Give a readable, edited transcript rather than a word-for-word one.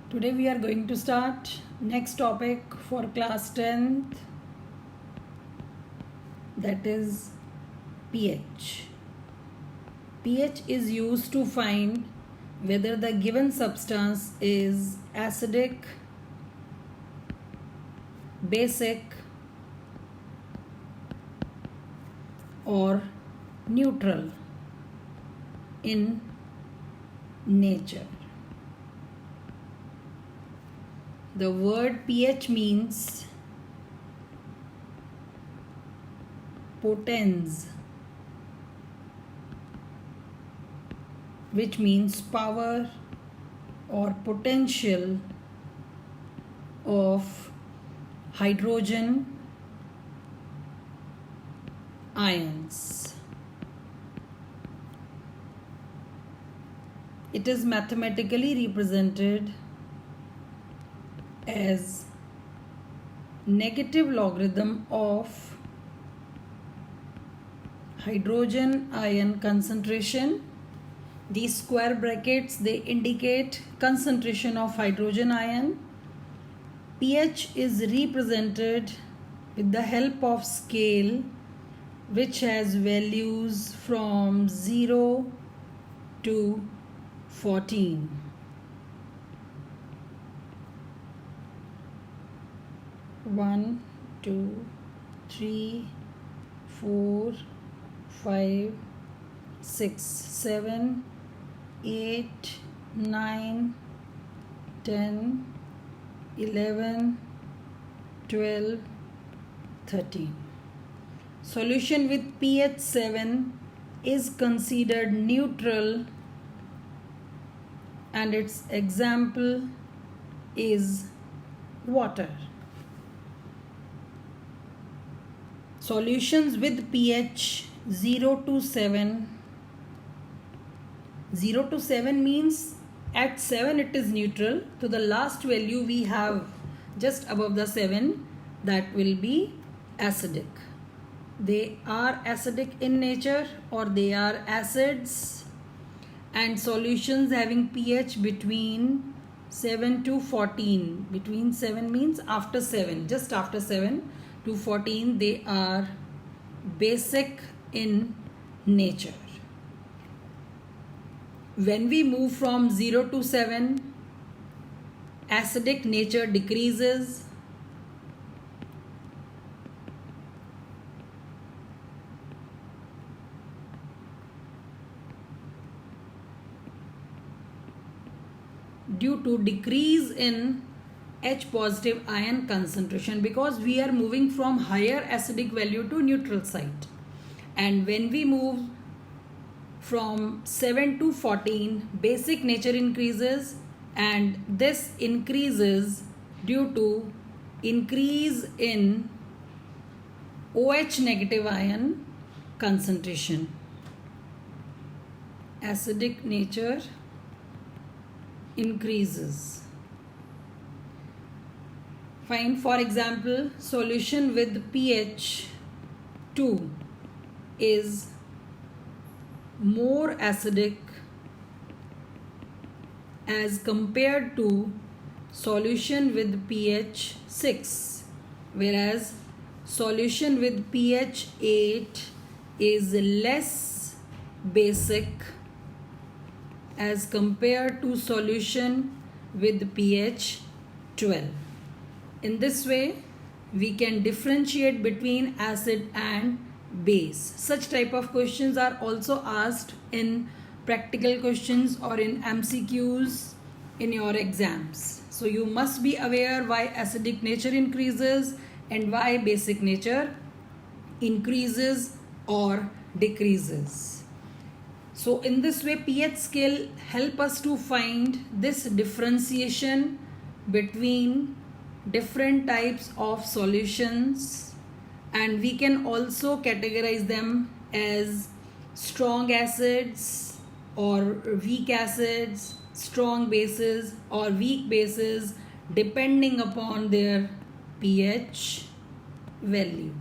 Today we are going to start next topic for class 10th, that is pH. pH is used to find whether the given substance is acidic, basic or neutral in nature. The word pH means potens, which means power or potential of hydrogen ions. It is mathematically represented as negative logarithm of hydrogen ion concentration. These square brackets, they indicate concentration of hydrogen ion. pH is represented with the help of scale which has values from 0 to 14. One, two, three, 4, 5, 6, 7, 8, 9, 10, 11, 12, 13. Solution with pH 7 is considered neutral, and its example is water. Solutions with pH 0 to 7. 0 to 7 means at 7 it is neutral. To the last value we have just above the 7, that will be acidic. They are acidic in nature or they are acids. And solutions having pH between 7 to 14. Between 7 means after 7, just after 7 to 14, they are basic in nature. When we move from 0 to 7, acidic nature decreases. Due to decrease in H positive ion concentration, because we are moving from higher acidic value to neutral site. And when we move from 7 to 14, basic nature increases, and this increases due to increase in OH negative ion concentration. Acidic nature increases. Fine. For example, solution with pH 2 is more acidic as compared to solution with pH 6, whereas solution with pH 8 is less basic as compared to solution with pH 12. In this way, we can differentiate between acid and base. Such type of questions are also asked in practical questions or in MCQs in your exams. So you must be aware why acidic nature increases and why basic nature increases or decreases. So in this way, pH scale help us to find this differentiation between different types of solutions, and we can also categorize them as strong acids or weak acids, strong bases or weak bases, depending upon their pH value.